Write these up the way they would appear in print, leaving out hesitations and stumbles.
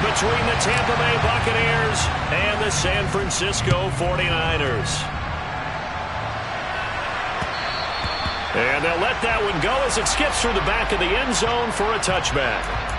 between the Tampa Bay Buccaneers and the San Francisco 49ers. And they'll let that one go as it skips through the back of the end zone for a touchback.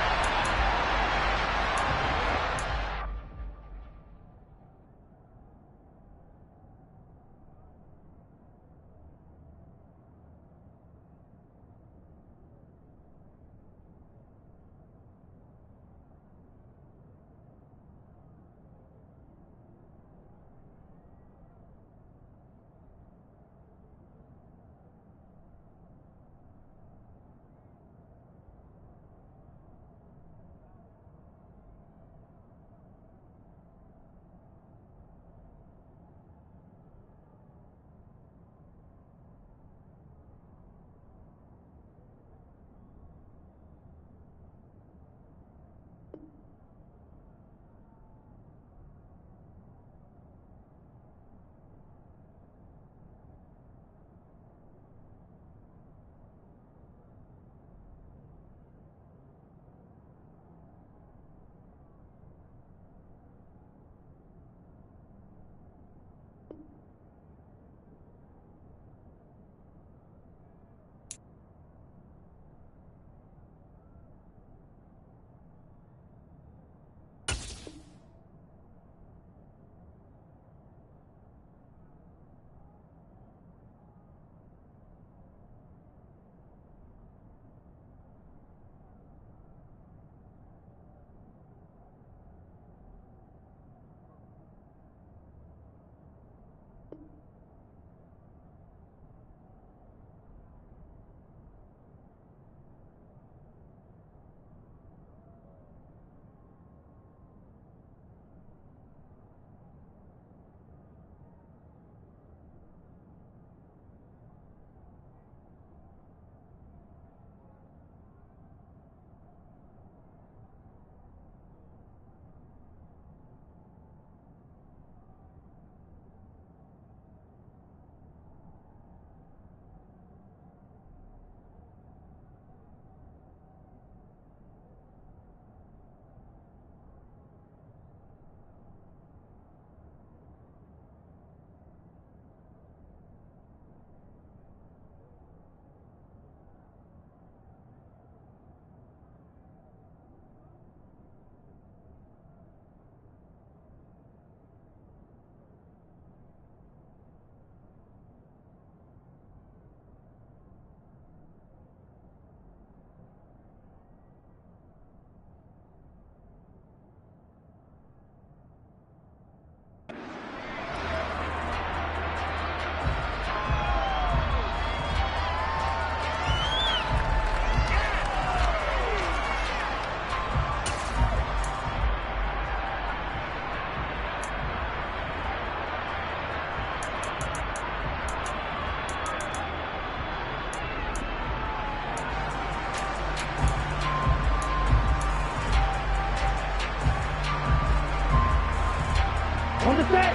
On the set.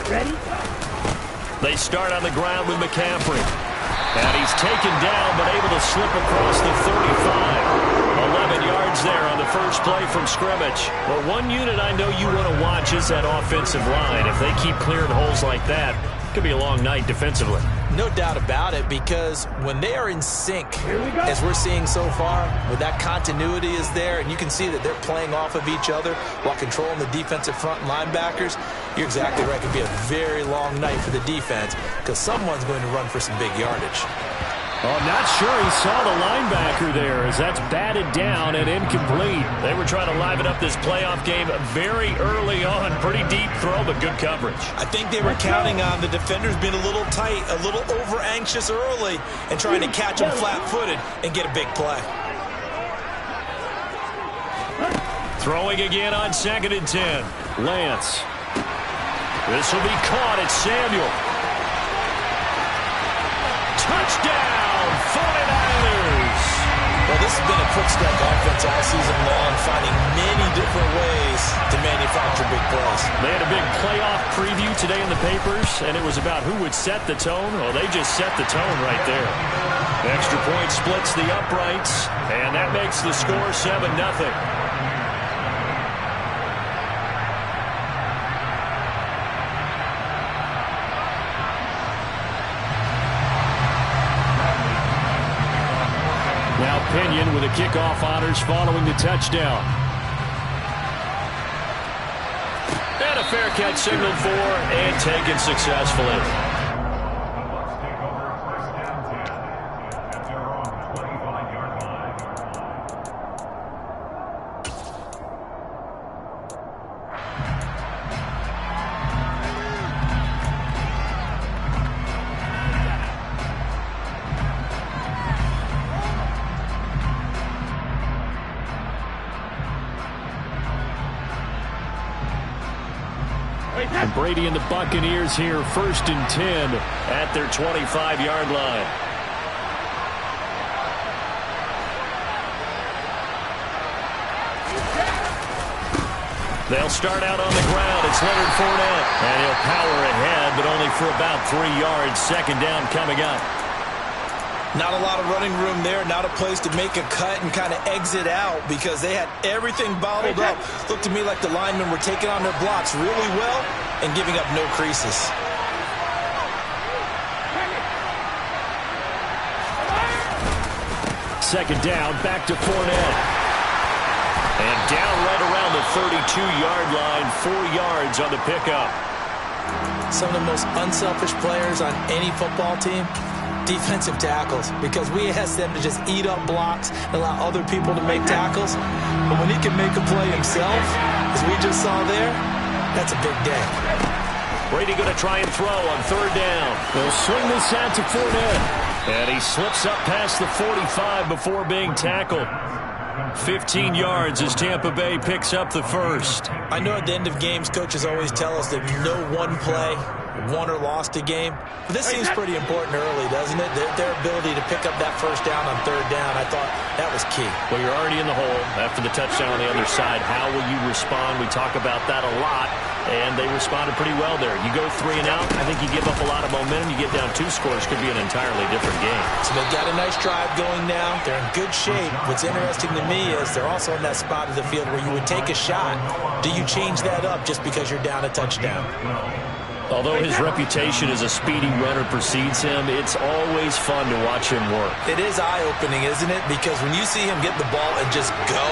Ready? They start on the ground with McCaffrey. And he's taken down, but able to slip across the 35. 11 yards there on the first play from scrimmage. Well, one unit I know you want to watch is that offensive line. If they keep clearing holes like that, it could be a long night defensively. No doubt about it, because when they are in sync, as we're seeing so far, where that continuity is there, and you can see that they're playing off of each other while controlling the defensive front linebackers, you're exactly right. It could be a very long night for the defense because someone's going to run for some big yardage. Well, I'm not sure he saw the linebacker there as that's batted down and incomplete. They were trying to liven up this playoff game very early on. Pretty deep throw, but good coverage. I think they were counting on the defenders being a little tight, a little over-anxious early, and trying to catch them flat-footed and get a big play. Throwing again on 2nd and 10. Lance. This will be caught at Samuel. Touchdown, 49ers! Well, this has been a quick-strike offense all season long, finding many different ways to manufacture big plays. They had a big playoff preview today in the papers, and it was about who would set the tone. Well, they just set the tone right there. Extra point splits the uprights, and that makes the score 7-0. Now Pinion with the kickoff honors following the touchdown. And a fair catch signaled for and taken successfully. And Brady and the Buccaneers here, 1st and 10 at their 25-yard line. They'll start out on the ground. It's Leonard Fournette. And he'll power ahead, but only for about 3 yards. 2nd down coming up. Not a lot of running room there, not a place to make a cut and kind of exit out because they had everything bottled up. Looked to me like the linemen were taking on their blocks really well and giving up no creases. Second down, back to Fournette. And down right around the 32-yard line, 4 yards on the pickup. Some of the most unselfish players on any football team, defensive tackles, because we ask them to just eat up blocks and allow other people to make tackles. But when he can make a play himself, as we just saw there, that's a big day. Brady going to try and throw on 3rd down. They'll swing this out to Fournette. And he slips up past the 45 before being tackled. 15 yards as Tampa Bay picks up the first. I know at the end of games, coaches always tell us that no one play won or lost a game. But this seems pretty important early, doesn't it? Their ability to pick up that 1st down on 3rd down, I thought that was key. Well, you're already in the hole after the touchdown on the other side. How will you respond? We talk about that a lot, and they responded pretty well there. You go 3 and out, I think you give up a lot of momentum. You get down 2 scores, could be an entirely different game. So they've got a nice drive going now. They're in good shape. What's interesting to me is they're also in that spot of the field where you would take a shot. Do you change that up just because you're down a touchdown? Although his reputation as a speedy runner precedes him, it's always fun to watch him work. It is eye-opening, isn't it? Because when you see him get the ball and just go,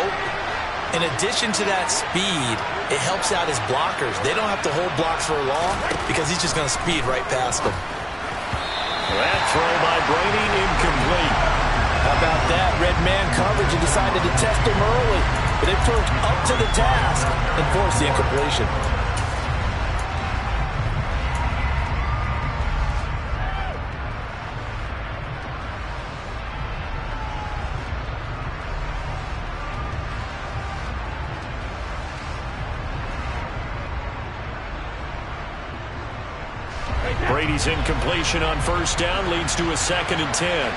in addition to that speed, it helps out his blockers. They don't have to hold blocks for long because he's just going to speed right past them. That throw by Brady, incomplete. How about that? Red man coverage and decided to test him early. But they proved up to the task and forced the incompletion. Brady's incompletion on 1st down leads to a 2nd and 10.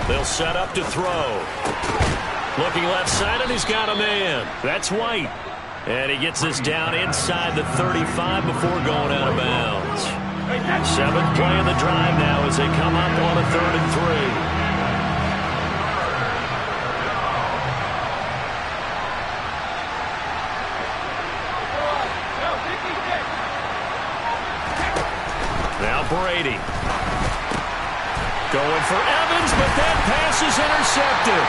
They'll set up to throw. Looking left side, and he's got a man. That's White. And he gets this down inside the 35 before going out of bounds. 7th play of the drive now as they come up on a 3rd and 3. Brady going for Evans, but that pass is intercepted.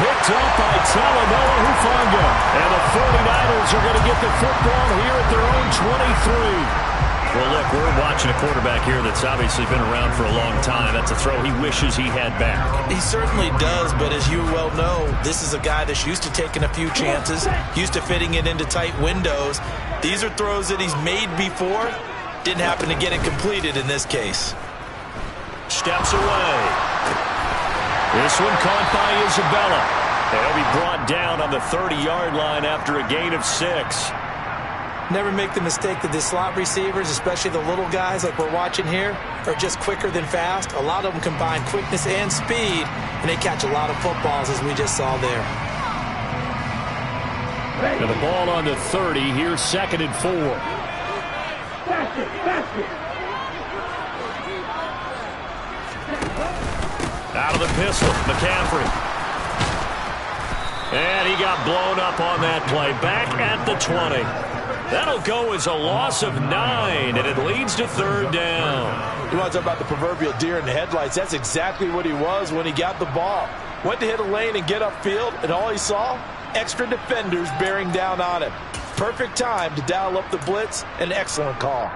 Picked up by Talanoa Hufanga. And the 49ers are going to get the football here at their own 23. Well, look, we're watching a quarterback here that's obviously been around for a long time. That's a throw he wishes he had back. He certainly does, but as you well know, this is a guy that's used to taking a few chances, used to fitting it into tight windows. These are throws that he's made before. Didn't happen to get it completed in this case. Steps away. This one caught by Isabella. He'll be brought down on the 30-yard line after a gain of 6. Never make the mistake that the slot receivers, especially the little guys like we're watching here, are just quicker than fast. A lot of them combine quickness and speed, and they catch a lot of footballs as we just saw there. And the ball on the 30. Here's 2nd and 4. Out of the pistol, McCaffrey. And he got blown up on that play. Back at the 20. That'll go as a loss of 9, and it leads to 3rd down. You want to talk about the proverbial deer in the headlights? That's exactly what he was when he got the ball. Went to hit a lane and get upfield, and all he saw? Extra defenders bearing down on him. Perfect time to dial up the blitz. An excellent call.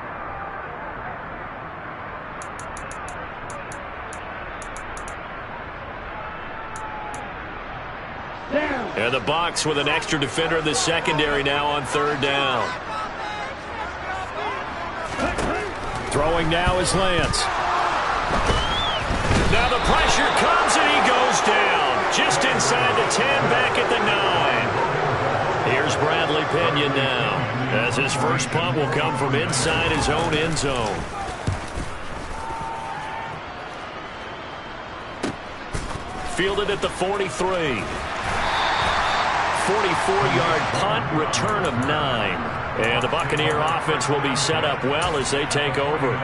And the Bucs with an extra defender in the secondary now on 3rd down. Throwing now is Lance. Now the pressure comes and he goes down. Just inside the 10, back at the 9. Here's Bradley Pinion now, as his first punt will come from inside his own end zone. Fielded at the 43. 44-yard punt, return of 9. And the Buccaneer offense will be set up well as they take over.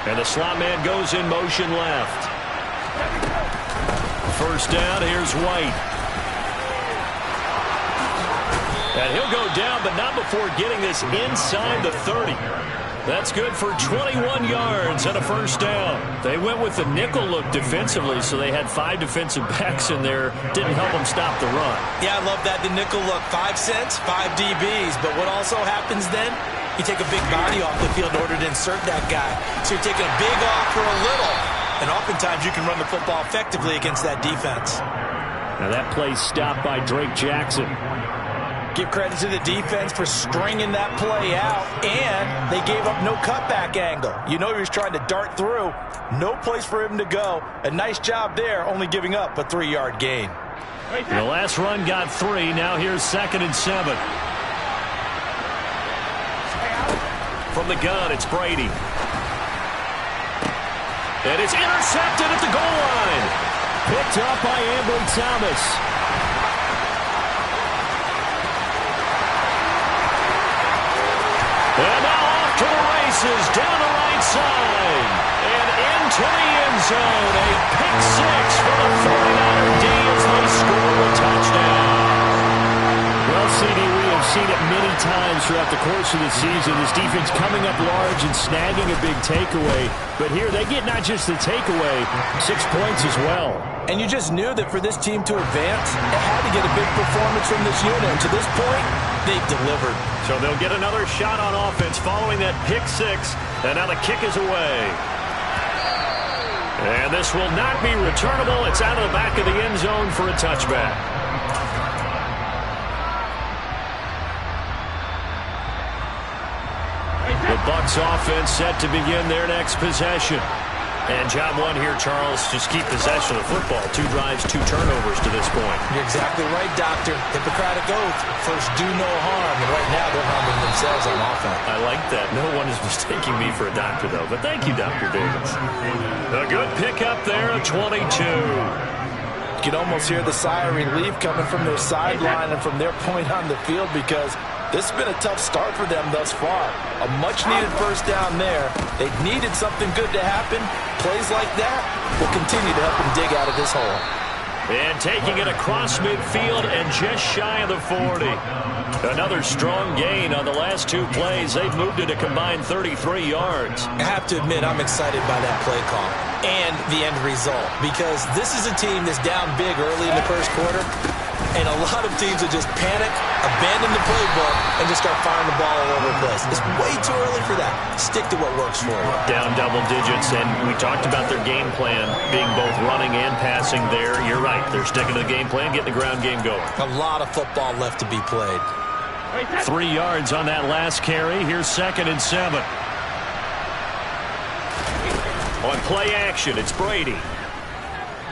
And the slot man goes in motion left. First down, here's White. And he'll go down, but not before getting this inside the 30. That's good for 21 yards and a first down. They went with the nickel look defensively, so they had 5 defensive backs in there. Didn't help them stop the run. Yeah, I love that, the nickel look. 5 cents, 5 DBs. But what also happens then? You take a big body off the field in order to insert that guy. So you're taking a big off for a little. And oftentimes you can run the football effectively against that defense. Now that play stopped by Drake Jackson. Give credit to the defense for stringing that play out. And they gave up no cutback angle. You know he was trying to dart through. No place for him to go. A nice job there, only giving up a 3-yard gain. The last run got 3. Now here's 2nd and 7. From the gun, it's Brady. And it's intercepted at the goal line. Picked up by Ambry Thomas. And now off to the races, down the right side. And into the end zone. A pick 6 for the 49er D as they score a touchdown. Well, CD, we have seen it many times throughout the course of the season. This defense coming up large and snagging a big takeaway. But here they get not just the takeaway, 6 points as well. And you just knew that for this team to advance, it had to get a big performance from this unit. And to this point, they've delivered. So they'll get another shot on offense following that pick 6. And now the kick is away. And this will not be returnable. It's out of the back of the end zone for a touchback. The Bucs offense set to begin their next possession. And job 1 here, Charles, just keep possession of the football. 2 drives, 2 turnovers to this point. You're exactly right, Doctor. Hippocratic oath. First, do no harm. And right now, they're harming themselves on offense. I like that. No one is mistaking me for a doctor, though. But thank you, Dr. Davis. A good pickup there, a 22. You can almost hear the sigh of relief coming from their sideline and from their point on the field because this has been a tough start for them thus far. A much-needed first down there. They needed something good to happen. Plays like that will continue to help them dig out of this hole. And taking it across midfield and just shy of the 40. Another strong gain on the last 2 plays. They've moved it a combined 33 yards. I have to admit, I'm excited by that play call and the end result because this is a team that's down big early in the first quarter, and a lot of teams will just panic, abandon the playbook, and just start firing the ball all over the place. It's way too early for that. Stick to what works for you. Down double digits, and we talked about their game plan being both running and passing there. You're right. They're sticking to the game plan, getting the ground game going. A lot of football left to be played. 3 yards on that last carry. Here's 2nd and 7. On play action, it's Brady.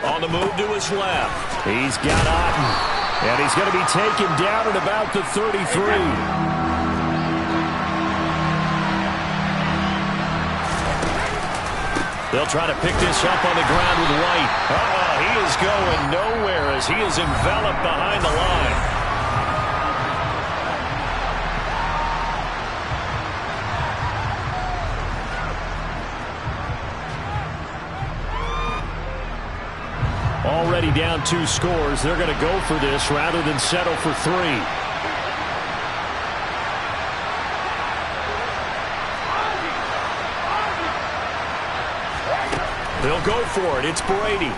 On the move to his left. He's got Otten. And he's going to be taken down at about the 33. They'll try to pick this up on the ground with White. He is going nowhere as he is enveloped behind the line. Already down 2 scores. They're going to go for this rather than settle for 3. They'll go for it. It's Brady.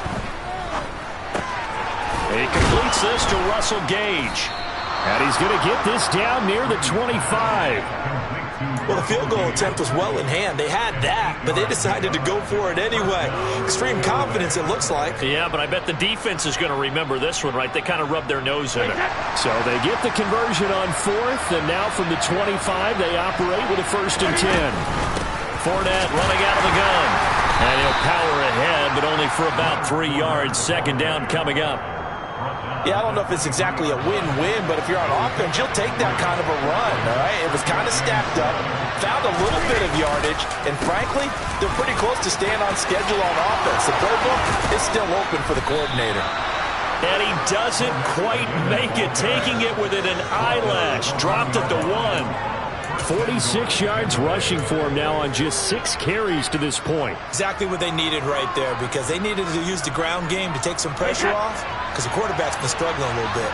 He completes this to Russell Gage. And he's going to get this down near the 25. Well, the field goal attempt was well in hand. They had that, but they decided to go for it anyway. Extreme confidence, it looks like. Yeah, but I bet the defense is going to remember this one, right? They kind of rubbed their nose in it. So they get the conversion on 4th, and now from the 25, they operate with a 1st and 10. Fournette running out of the gun. And he'll power ahead, but only for about 3 yards. 2nd down coming up. Yeah, I don't know if it's exactly a win-win, but if you're on offense, you'll take that kind of a run, all right? It was kind of stacked up, found a little bit of yardage, and frankly, they're pretty close to staying on schedule on offense. The playbook is still open for the coordinator. And he doesn't quite make it, taking it within an eyelash. Dropped at the 1. 46 yards rushing for him now on just 6 carries to this point. Exactly what they needed right there, because they needed to use the ground game to take some pressure off, because the quarterback's been struggling a little bit.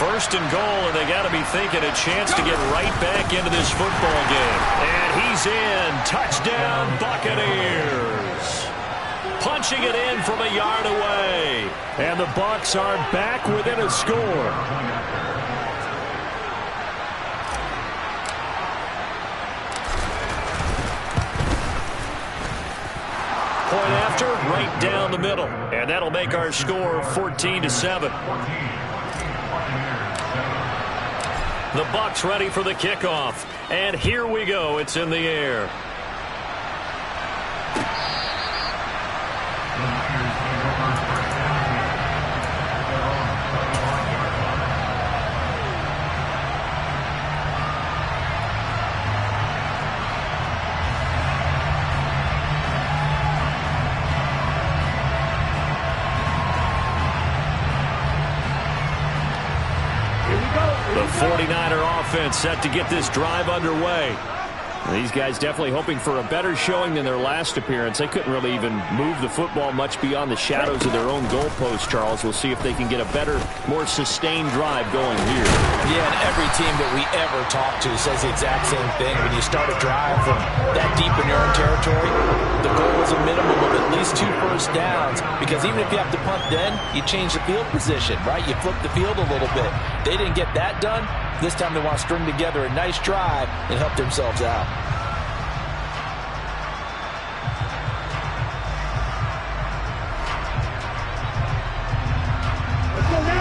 1st and goal, and they got to be thinking a chance to get right back into this football game. And he's in. Touchdown, Buccaneers. Punching it in from a yard away. And the Bucs are back within a score. Point after, right down the middle. And that'll make our score 14-7. The Bucs ready for the kickoff. And here we go. It's in the air. The 49er offense set to get this drive underway. These guys definitely hoping for a better showing than their last appearance. They couldn't really even move the football much beyond the shadows of their own goalpost, Charles. We'll see if they can get a better, more sustained drive going here. Yeah, and every team that we ever talk to says the exact same thing. When you start a drive from that deep in your own territory, the goal is a minimum of at least 2 first downs, because even if you have to punt then, you change the field position, right? You flip the field a little bit. They didn't get that done. This time they want to string together a nice drive and help themselves out.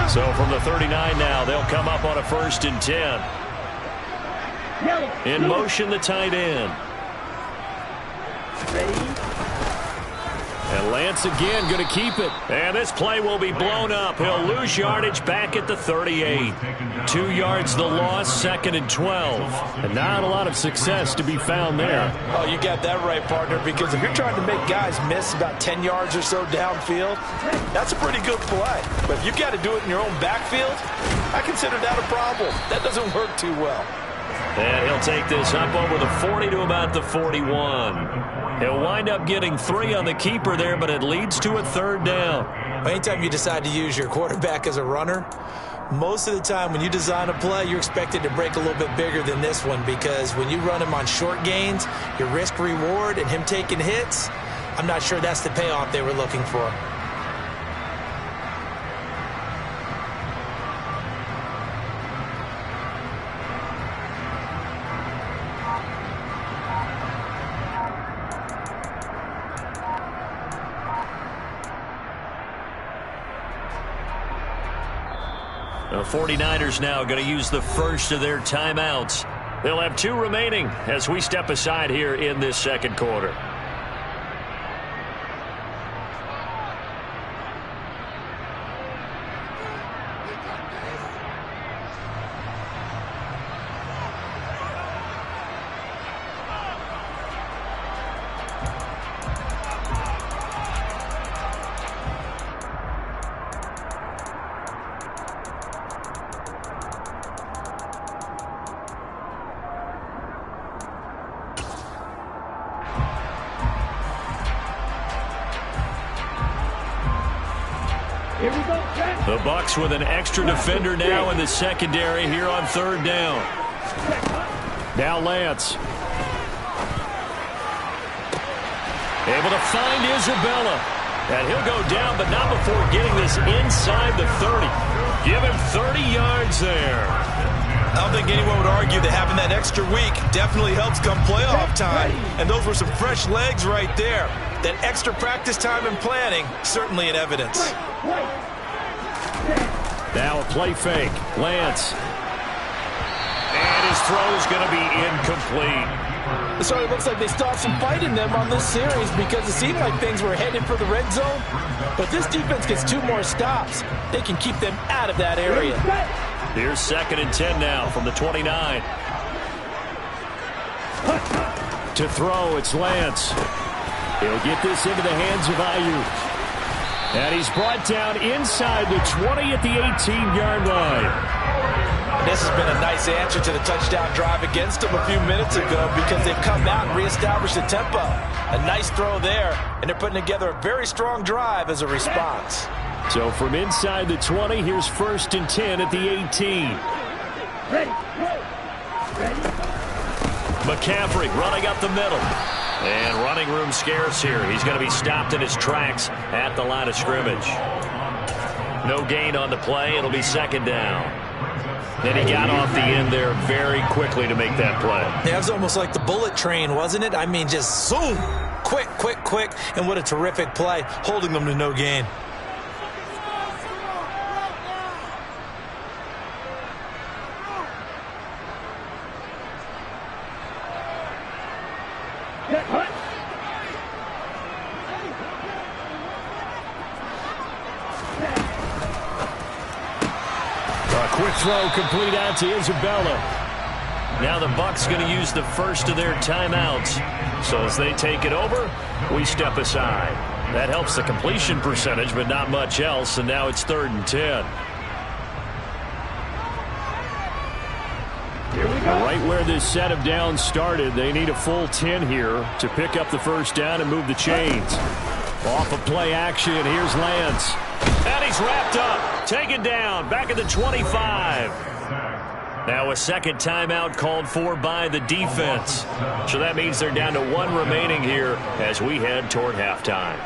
So from the 39 now, they'll come up on a 1st and 10. In motion, the tight end. And Lance again going to keep it. And this play will be blown up. He'll lose yardage back at the 38. 2 yards the loss, 2nd and 12. And not a lot of success to be found there. Oh, you got that right, partner, because if you're trying to make guys miss about 10 yards or so downfield, that's a pretty good play. But if you've got to do it in your own backfield, I consider that a problem. That doesn't work too well. And he'll take this up over the 40 to about the 41. He'll wind up getting 3 on the keeper there, but it leads to a 3rd down. Anytime you decide to use your quarterback as a runner, most of the time when you design a play, you're expected to break a little bit bigger than this one, because when you run him on short gains, your risk-reward and him taking hits, I'm not sure that's the payoff they were looking for. The 49ers now going to use the first of their timeouts. They'll have 2 remaining as we step aside here in this 2nd quarter. The Bucs with an extra defender now in the secondary here on third down. Now Lance. Able to find Isabella. And he'll go down, but not before getting this inside the 30. Give him 30 yards there. I don't think anyone would argue that having that extra week definitely helps come playoff time. And those were some fresh legs right there. That extra practice time and planning, certainly in evidence. Now a play fake. Lance. And his throw's going to be incomplete. So it looks like they still have some fight in them on this series because it seemed like things were headed for the red zone. But this defense gets 2 more stops. They can keep them out of that area. Here's 2nd and 10 now from the 29. To throw, it's Lance. He'll get this into the hands of Ayuk. And he's brought down inside the 20 at the 18-yard line. This has been a nice answer to the touchdown drive against them a few minutes ago because they've come out and reestablished the tempo. A nice throw there, and they're putting together a very strong drive as a response. So from inside the 20, here's 1st and 10 at the 18. McCaffrey running up the middle. And running room scarce here. He's going to be stopped in his tracks at the line of scrimmage. No gain on the play. It'll be 2nd down. And he got off the end there very quickly to make that play. Yeah, it was almost like the bullet train, wasn't it? I mean, just zoom. Quick, quick, quick. And what a terrific play, holding them to no gain. Quick throw complete out to Isabella. Now the Bucs going to use the first of their timeouts. So as they take it over, we step aside. That helps the completion percentage, but not much else. And now it's 3rd and 10. Right where this set of downs started, they need a full 10 here to pick up the first down and move the chains. Off of play action, here's Lance. And he's wrapped up, taken down, back at the 25. Now a second timeout called for by the defense. So that means they're down to 1 remaining here as we head toward halftime.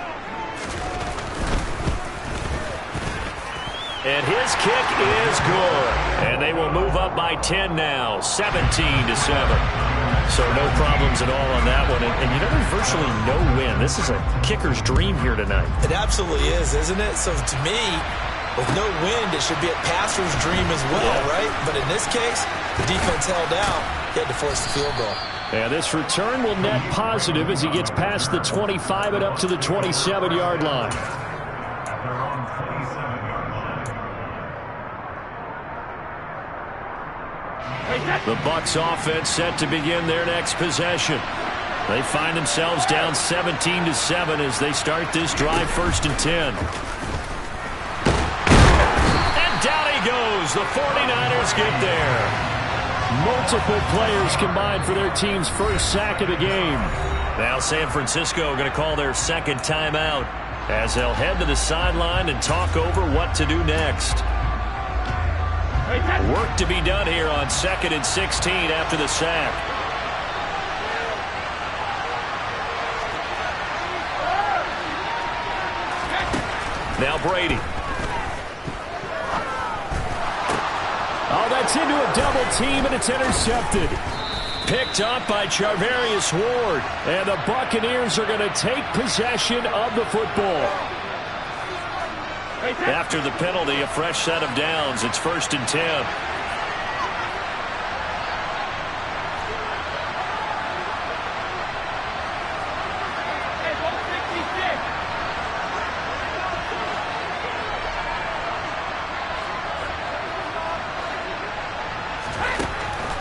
And his kick is good. And they will move up by 10 now, 17-7. So no problems at all on that one. And you know, there's virtually no win. This is a kicker's dream here tonight. It absolutely is, isn't it? So to me, with no wind, it should be a passer's dream as well, right? But in this case, the defense held out. He had to force the field goal. And this return will net positive as he gets past the 25 and up to the 27-yard line. The Bucs offense set to begin their next possession. They find themselves down 17-7 as they start this drive, 1st and 10. And down he goes. The 49ers get there. Multiple players combined for their team's first sack of the game. Now San Francisco going to call their 2nd timeout as they'll head to the sideline and talk over what to do next. Work to be done here on 2nd and 16 after the sack. Now Brady. Oh, that's into a double team, and it's intercepted. Picked up by Charvarius Ward. And the Buccaneers are going to take possession of the football. After the penalty, a fresh set of downs. It's 1st and 10.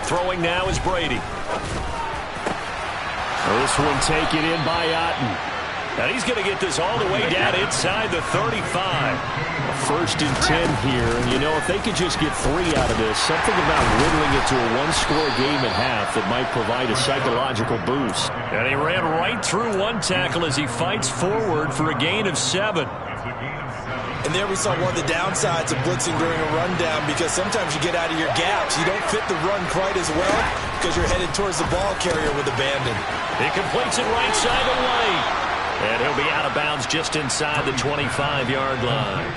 Throwing now is Brady. This one taken in by Otten. And he's going to get this all the way down inside the 35. 1st and 10 here. And, you know, if they could just get 3 out of this, something about whittling it to a 1-score game at half that might provide a psychological boost. And he ran right through one tackle as he fights forward for a gain of 7. And there we saw one of the downsides of blitzing during a rundown, because sometimes you get out of your gaps. You don't fit the run quite as well because you're headed towards the ball carrier with abandon. He completes it right side of the lane. And he'll be out of bounds just inside the 25-yard line.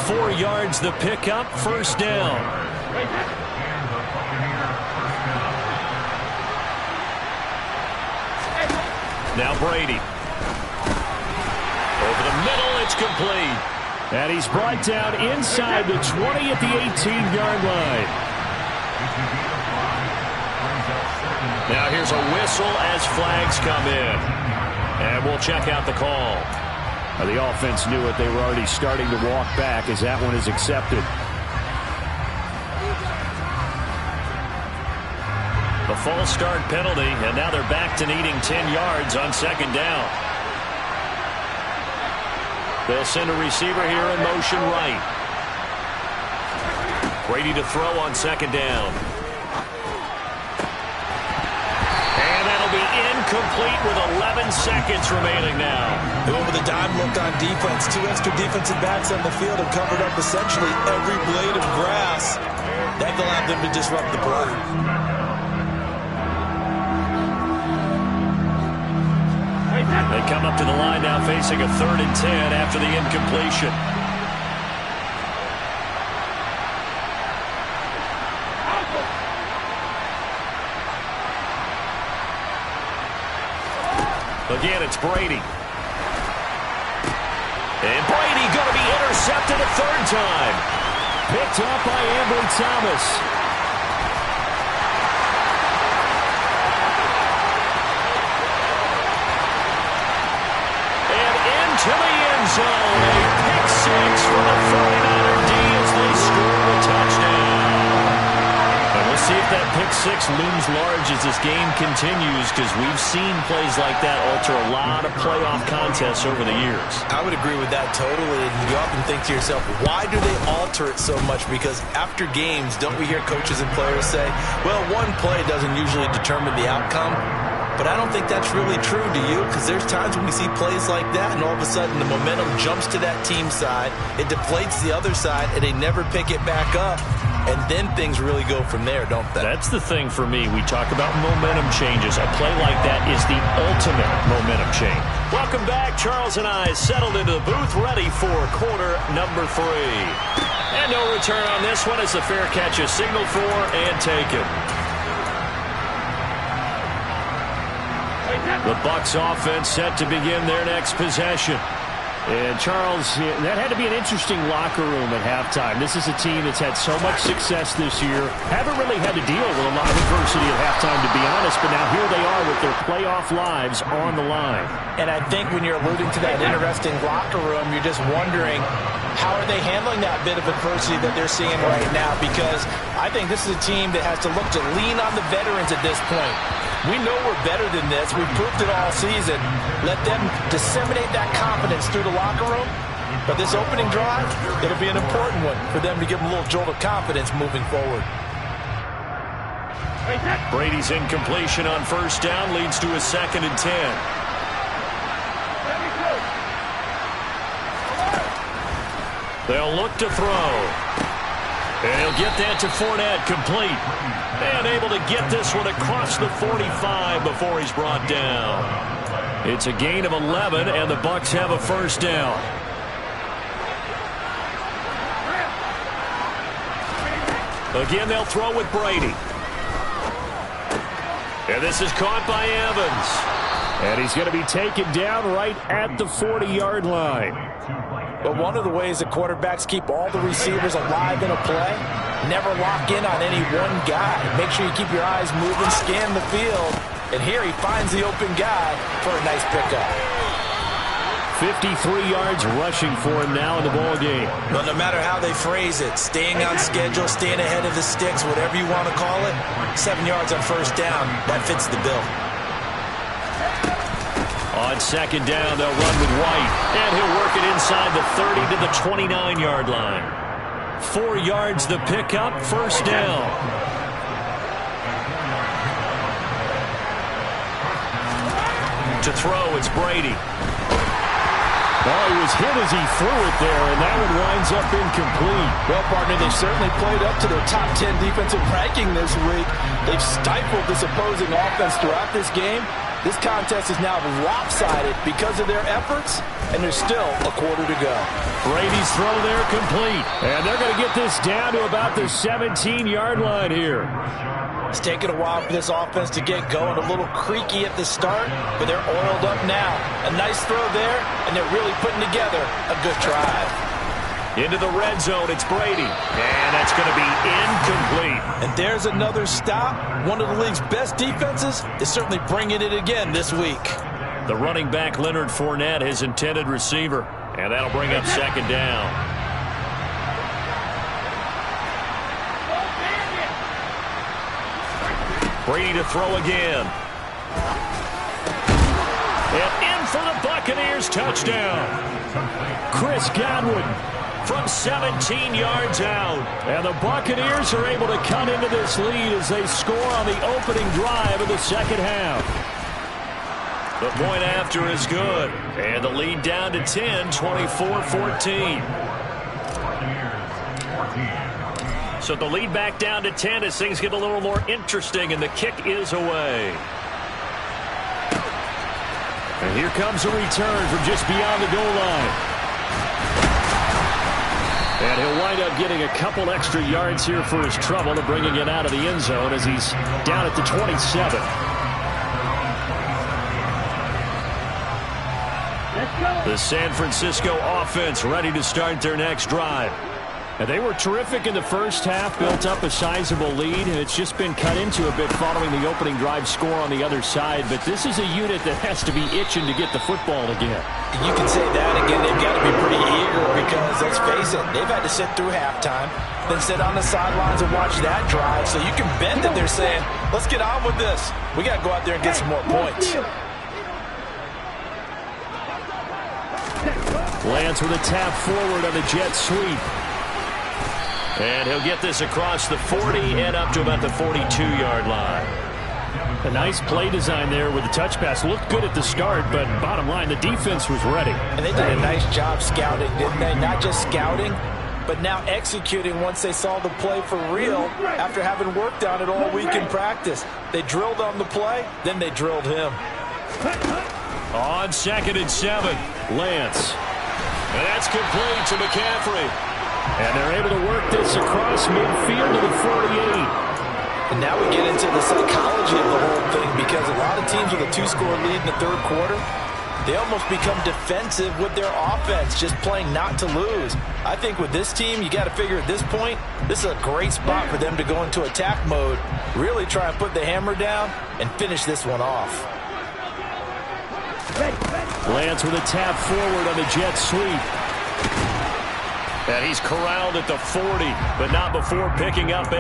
4 yards the pickup, first down. Now Brady. Over the middle, it's complete. And he's brought down inside the 20 at the 18-yard line. Now here's a whistle as flags come in. And we'll check out the call. The offense knew it. They were already starting to walk back as that one is accepted. The false start penalty, and now they're back to needing 10 yards on second down. They'll send a receiver here in motion right. Brady to throw on second down. And that'll be incomplete with 11 seconds remaining now. They went with a dime look on defense. 2 extra defensive backs on the field have covered up essentially every blade of grass. That allowed them to disrupt the play. They come up to the line now facing a 3rd and 10 after the incompletion. Again, it's Brady. And Brady going to be intercepted a 3rd time. Picked up by Ambry Thomas. To the end zone. A pick 6 for the 49er D as they score a touchdown. And we'll see if that pick 6 looms large as this game continues, because we've seen plays like that alter a lot of playoff contests over the years. I would agree with that totally. And you often think to yourself, why do they alter it so much? Because after games, don't we hear coaches and players say, well, one play doesn't usually determine the outcome? But I don't think that's really true, do you? Because there's times when we see plays like that, and all of a sudden the momentum jumps to that team side, it deflates the other side, and they never pick it back up. And then things really go from there, don't they? That's the thing for me. We talk about momentum changes. A play like that is the ultimate momentum change. Welcome back. Charles and I settled into the booth, ready for quarter number 3. And no return on this one as the fair catch is signaled for and taken. The Bucs offense set to begin their next possession. And Charles, that had to be an interesting locker room at halftime. This is a team that's had so much success this year. Haven't really had to deal with a lot of adversity at halftime, to be honest. But now here they are with their playoff lives on the line. And I think when you're alluding to that interesting locker room, you're just wondering, how are they handling that bit of adversity that they're seeing right now? Because I think this is a team that has to look to lean on the veterans at this point. We know we're better than this. We've proved it all season. Let them disseminate that confidence through the locker room. But this opening drive, it'll be an important one for them to give them a little jolt of confidence moving forward. Brady's incompletion on first down leads to a 2nd and 10. They'll look to throw. And he'll get that to Fournette, complete. And able to get this one across the 45 before he's brought down. It's a gain of 11, and the Bucs have a first down. Again, they'll throw with Brady. And this is caught by Evans. And he's going to be taken down right at the 40-yard line. But one of the ways that quarterbacks keep all the receivers alive in a play, never lock in on any one guy. Make sure you keep your eyes moving, scan the field. And here he finds the open guy for a nice pickup. 53 yards rushing for him now in the ball game. Well, no matter how they phrase it, staying on schedule, staying ahead of the sticks, whatever you want to call it, 7 yards on first down, that fits the bill. On second down, they'll run with White. And he'll work it inside the 30 to the 29-yard line. 4 yards the pickup, first down. To throw, it's Brady. Oh, he was hit as he threw it there, and that one winds up incomplete. Well, partner, they've certainly played up to their top 10 defensive ranking this week. They've stifled this opposing offense throughout this game. This contest is now lopsided because of their efforts, and there's still a quarter to go. Brady's throw there complete, and they're going to get this down to about the 17-yard line here. It's taken a while for this offense to get going. A little creaky at the start, but they're oiled up now. A nice throw there, and they're really putting together a good drive. Into the red zone, it's Brady. And that's going to be incomplete. And there's another stop. One of the league's best defenses is certainly bringing it again this week. The running back, Leonard Fournette, his intended receiver. And that'll bring up second down. Brady to throw again. And in for the Buccaneers touchdown. Chris Godwin from 17 yards out. And the Buccaneers are able to cut into this lead as they score on the opening drive of the second half. The point after is good. And the lead down to 10, 24-14. So the lead back down to 10 as things get a little more interesting, and the kick is away. And here comes a return from just beyond the goal line. And he'll wind up getting a couple extra yards here for his trouble and bringing it out of the end zone as he's down at the 27. The San Francisco offense ready to start their next drive. And they were terrific in the first half, built up a sizable lead, and it's just been cut into a bit following the opening drive score on the other side. But this is a unit that has to be itching to get the football again. You can say that again. They've got to be pretty eager because, let's face it, they've had to sit through halftime, then sit on the sidelines and watch that drive. So you can bet that they're saying, let's get on with this. We got to go out there and get some more points. Lance with a tap forward on the jet sweep. And he'll get this across the 40 and up to about the 42-yard line. A nice play design there with the touch pass. Looked good at the start, but bottom line, the defense was ready. And they did a nice job scouting, didn't they? Not just scouting, but now executing once they saw the play for real after having worked on it all week in practice. They drilled on the play, then they drilled him. On 2nd and 7, Lance. And that's complete to McCaffrey. And they're able to work this across midfield to the 48. And now we get into the psychology of the whole thing because a lot of teams with a 2-score lead in the third quarter, they almost become defensive with their offense, just playing not to lose. I think with this team, you got to figure at this point, this is a great spot for them to go into attack mode, really try and put the hammer down and finish this one off. Lance with a tap forward on the jet sweep. And he's corralled at the 40, but not before picking up 8.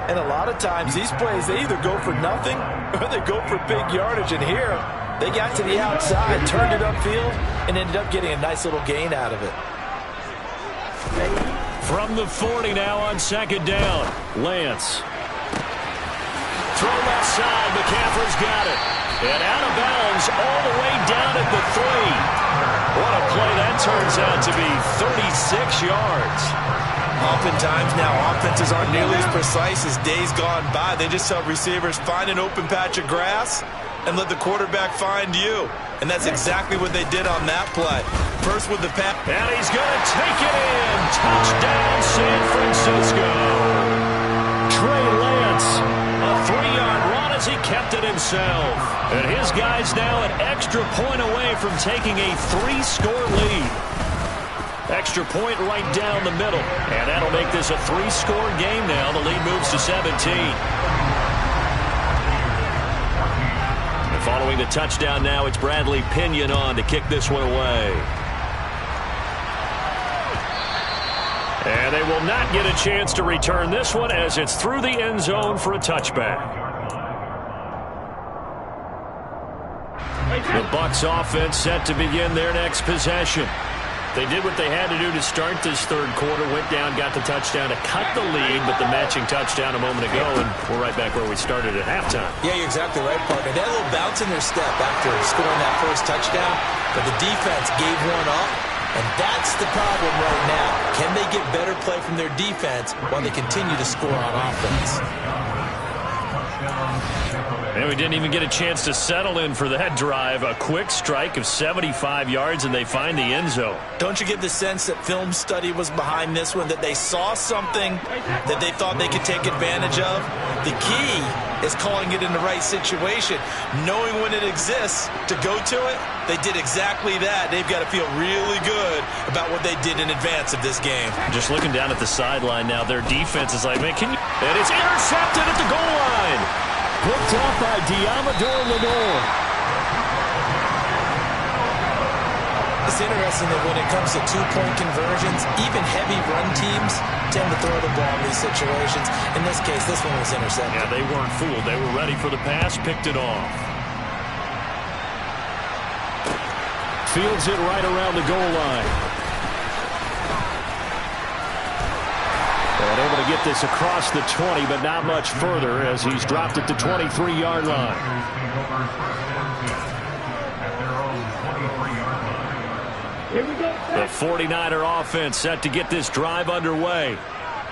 And a lot of times, these plays, they either go for nothing or they go for big yardage. And here, they got to the outside, turned it upfield, and ended up getting a nice little gain out of it. From the 40 now on 2nd down, Lance. Throw left side, McCaffrey's got it. And out of bounds all the way down at the 3. What a play that turns out to be, 36 yards. Oftentimes now, offenses aren't nearly as precise as days gone by. They just tell receivers, find an open patch of grass and let the quarterback find you. And that's exactly what they did on that play. First with the pass. And he's going to take it in. Touchdown, San Francisco. Trey Lance, a 3-yard run as he kept it himself. And his guys now an extra point away from taking a 3-score lead. Extra point right down the middle. And that'll make this a 3-score game now. The lead moves to 17. And following the touchdown now, it's Bradley Pinion on to kick this one away. And they will not get a chance to return this one as it's through the end zone for a touchback. The Bucs offense set to begin their next possession. They did what they had to do to start this third quarter, went down, got the touchdown to cut the lead, but the matching touchdown a moment ago, and we're right back where we started at halftime. Yeah, you're exactly right, partner. They had a little bounce in their step after scoring that first touchdown, but the defense gave one up, and that's the problem right now. Can they get better play from their defense while they continue to score on offense? And we didn't even get a chance to settle in for that drive. A quick strike of 75 yards, and they find the end zone. Don't you get the sense that film study was behind this one, that they saw something that they thought they could take advantage of? The key is calling it in the right situation, knowing when it exists to go to it. They did exactly that. They've got to feel really good about what they did in advance of this game. Just looking down at the sideline now, their defense is like, man, can you... And it's intercepted at the goal line. Picked off by Diamador Lenore. It's interesting that when it comes to two-point conversions, even heavy run teams tend to throw the ball in these situations. In this case, this one was intercepted. Yeah, they weren't fooled. They were ready for the pass, picked it off. Fields it right around the goal line. And able to get this across the 20, but not much further as he's dropped it to 23-yard line. The 49er offense set to get this drive underway.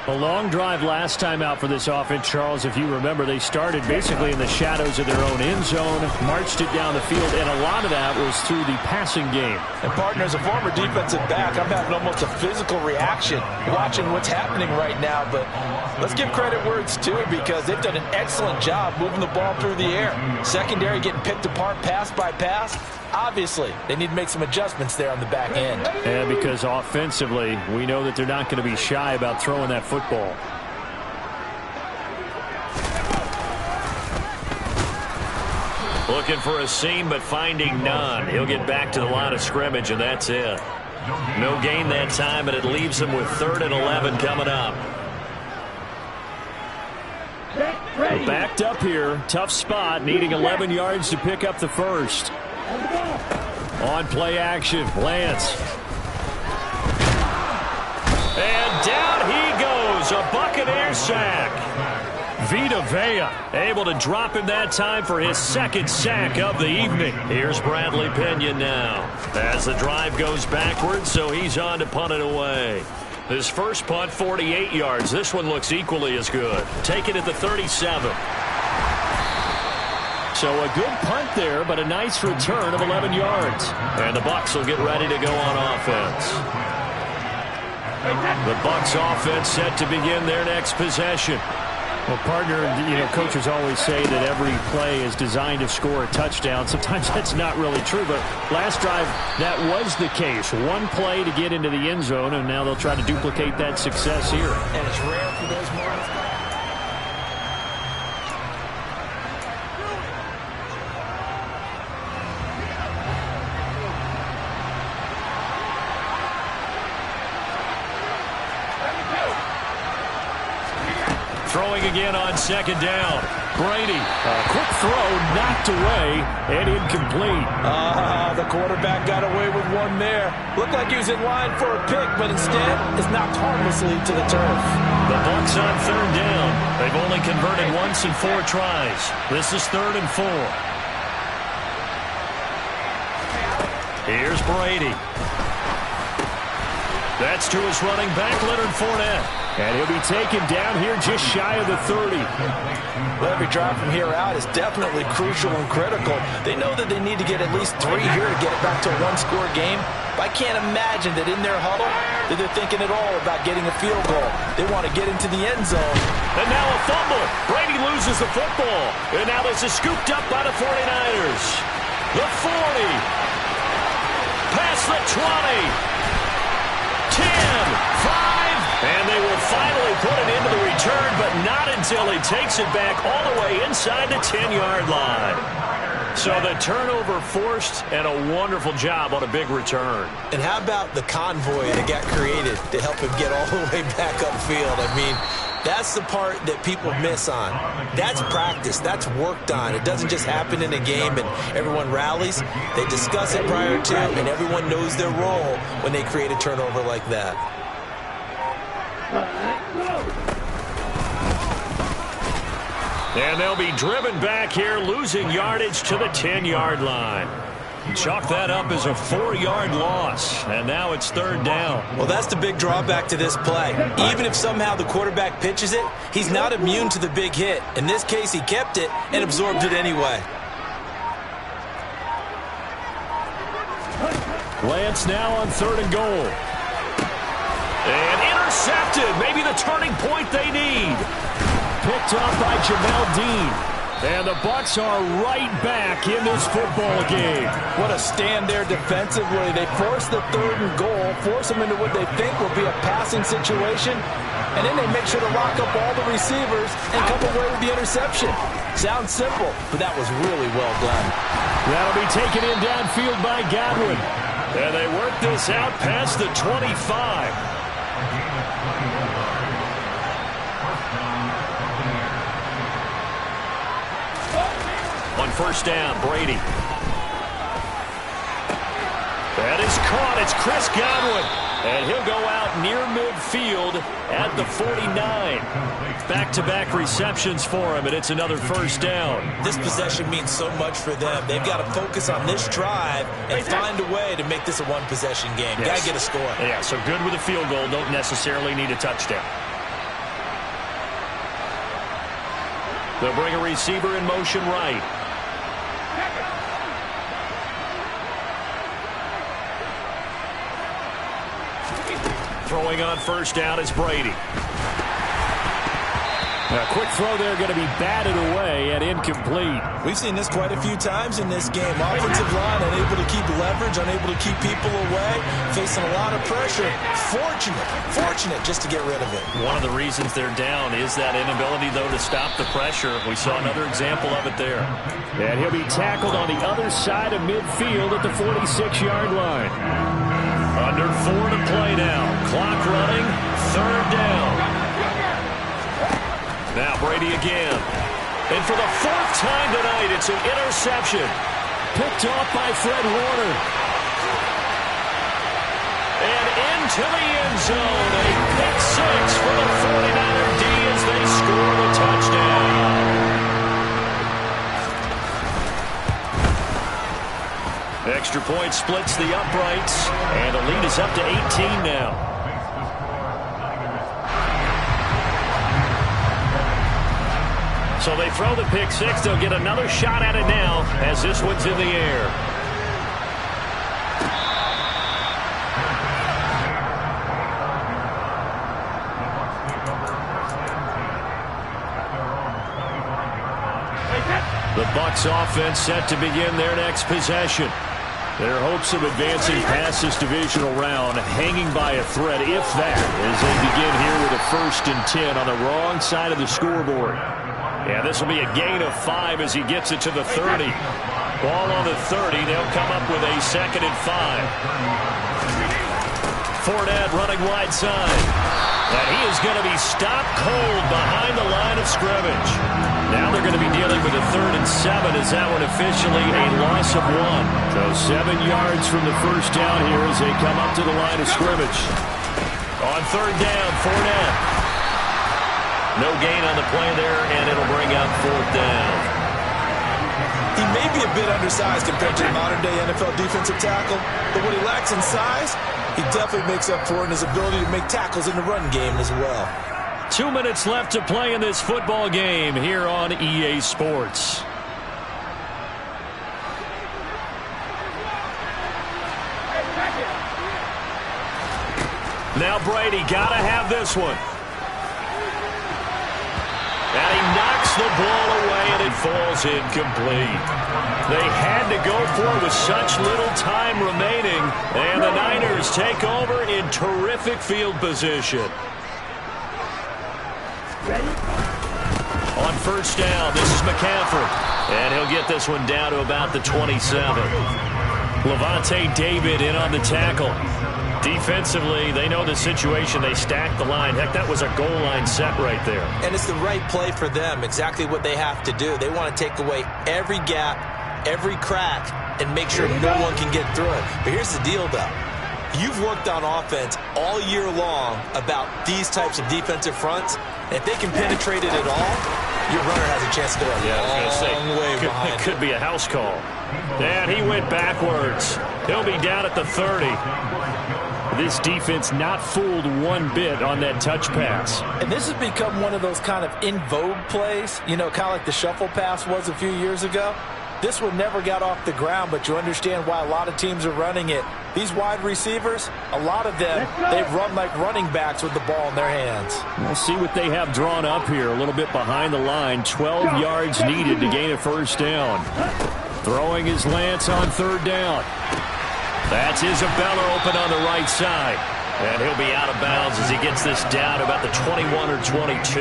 A long drive last time out for this offense, Charles. If you remember, they started basically in the shadows of their own end zone, marched it down the field, and a lot of that was through the passing game. And, partner, as a former defensive back, I'm having almost a physical reaction watching what's happening right now. But let's give credit where it's due, because they've done an excellent job moving the ball through the air. Secondary getting picked apart pass by pass. Obviously, they need to make some adjustments there on the back end. And because offensively, we know that they're not going to be shy about throwing that football. Looking for a seam, but finding none. He'll get back to the line of scrimmage, and that's it. No gain that time, and it leaves him with 3rd and 11 coming up. Backed up here. Tough spot, needing 11 yards to pick up the first. On play action, Lance. And down he goes, a Buccaneer sack. Vita Vea able to drop him that time for his 2nd sack of the evening. Here's Bradley Pena now as the drive goes backwards, so he's on to punt it away. His first punt, 48 yards. This one looks equally as good. Take it at the 37. So a good punt there, but a nice return of 11 yards. And the Bucs will get ready to go on offense. The Bucs offense set to begin their next possession. Well, partner, coaches always say that every play is designed to score a touchdown. Sometimes that's not really true, but last drive, that was the case. One play to get into the end zone, and now they'll try to duplicate that success here. And it's rare for those moments. Throwing again on 2nd down. Brady, a quick throw, knocked away, and incomplete. The quarterback got away with one there. Looked like he was in line for a pick, but instead is knocked harmlessly to the turf. The Bucs on 3rd down. They've only converted once in 4 tries. This is 3rd and 4. Here's Brady. That's to his running back, Leonard Fournette. And he'll be taken down here just shy of the 30. Well, every drive from here out is definitely crucial and critical. They know that they need to get at least 3 here to get it back to a one-score game. But I can't imagine that in their huddle that they're thinking at all about getting a field goal. They want to get into the end zone. And now a fumble. Brady loses the football. And now this is scooped up by the 49ers. The 40. Past the 20. 10, 5. And they will finally put it into the return, but not until he takes it back all the way inside the 10-yard line. So the turnover forced, and a wonderful job on a big return. And how about the convoy that got created to help him get all the way back upfield? I mean, that's the part that people miss on. That's practice. That's worked on. It doesn't just happen in a game and everyone rallies. They discuss it prior to, and everyone knows their role when they create a turnover like that. And they'll be driven back here, losing yardage to the 10-yard line. Chalk that up as a 4-yard loss, and now it's third down. Well, that's the big drawback to this play. Even if somehow the quarterback pitches it, he's not immune to the big hit. In this case, he kept it and absorbed it anyway. Lance now on 3rd and goal. And intercepted, maybe the turning point they need. Picked up by Jamel Dean. And the Bucs are right back in this football game. What a stand there defensively. They force the 3rd and goal, force them into what they think will be a passing situation, and then they make sure to lock up all the receivers and come away with the interception. Sounds simple, but that was really well done. That'll be taken in downfield by Godwin. And they work this out past the 25. On first down, Brady. That is caught. It's Chris Godwin. And he'll go out near midfield at the 49. Back-to-back receptions for him, and it's another first down. This possession means so much for them. They've got to focus on this drive and find a way to make this a one-possession game. Got to get a score. Yeah, so good with a field goal. Don't necessarily need a touchdown. They'll bring a receiver in motion right. Throwing on first down is Brady. A quick throw there, going to be batted away and incomplete. We've seen this quite a few times in this game. Offensive line unable to keep leverage, unable to keep people away, facing a lot of pressure. Fortunate just to get rid of it. One of the reasons they're down is that inability, though, to stop the pressure. We saw another example of it there. And he'll be tackled on the other side of midfield at the 46-yard line. Under 4 to play now. Clock running, 3rd down. Now Brady again. And for the 4th time tonight, it's an interception. Picked off by Fred Warner. And into the end zone. A pick 6 for the 49er D as they score the touchdown. Extra point splits the uprights. And the lead is up to 18 now. So they throw the pick 6. They'll get another shot at it now as this one's in the air. The Bucs offense set to begin their next possession. Their hopes of advancing past this divisional round hanging by a thread, if that, as they begin here with a 1st and 10 on the wrong side of the scoreboard. Yeah, this will be a gain of 5 as he gets it to the 30. Ball on the 30. They'll come up with a 2nd and 5. Fournette running wide side. And he is going to be stopped cold behind the line of scrimmage. Now they're going to be dealing with a 3rd and 7 as that one officially a loss of 1. So 7 yards from the first down here as they come up to the line of scrimmage. On 3rd down, Fournette. No gain on the play there, and it'll bring up 4th down. He may be a bit undersized compared to the modern-day NFL defensive tackle, but what he lacks in size, he definitely makes up for in his ability to make tackles in the run game as well. 2 minutes left to play in this football game here on EA Sports. Now Brady, gotta have this one. And he knocks the ball away, and it falls incomplete. They had to go for it with such little time remaining, and the Niners take over in terrific field position. On On first down, this is McCaffrey. And he'll get this one down to about the 27. Levante David in on the tackle. Defensively, they know the situation. They stack the line. Heck, that was a goal line set right there. And it's the right play for them, exactly what they have to do. They want to take away every gap, every crack, and make sure no one can get through it. But here's the deal, though. You've worked on offense all year long about these types of defensive fronts. And if they can penetrate it at all, your runner has a chance to go a long way behind it. Could be a house call. And he went backwards. He'll be down at the 30. This defense not fooled one bit on that touch pass. And this has become one of those kind of in vogue plays, you know, kind of like the shuffle pass was a few years ago. This one never got off the ground, but you understand why a lot of teams are running it. These wide receivers, a lot of them, they run like running backs with the ball in their hands. We'll see what they have drawn up here. A little bit behind the line. 12 yards needed to gain a first down. Throwing is Lance on third down. That's Isabella open on the right side. And he'll be out of bounds as he gets this down about the 21 or 22.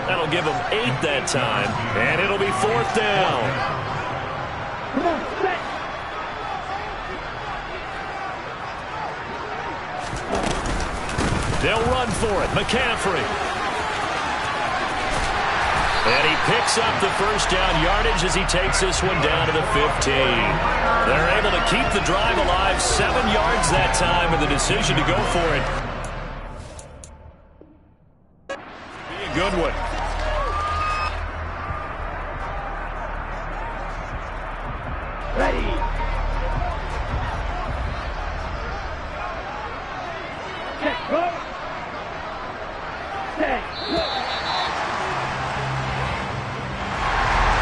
That'll give him 8 that time. And it'll be fourth down. Come on, set. They'll run for it. McCaffrey. And he picks up the first down yardage as he takes this one down to the 15. They're able to keep the drive alive. 7 yards that time with the decision to go for it. Be a good one. Ready. Check, go. Set.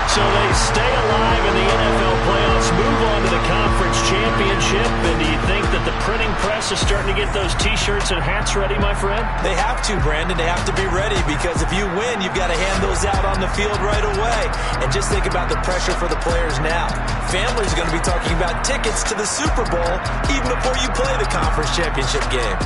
So they stay alive in the NFL playoffs, move on to the conference championship. And do you think that the printing press is starting to get those T-shirts and hats ready, my friend? They have to, Brandon. They have to be ready because if you win, you've got to hand those out on the field right away. And just think about the pressure for the players now. Families are going to be talking about tickets to the Super Bowl even before you play the conference championship game.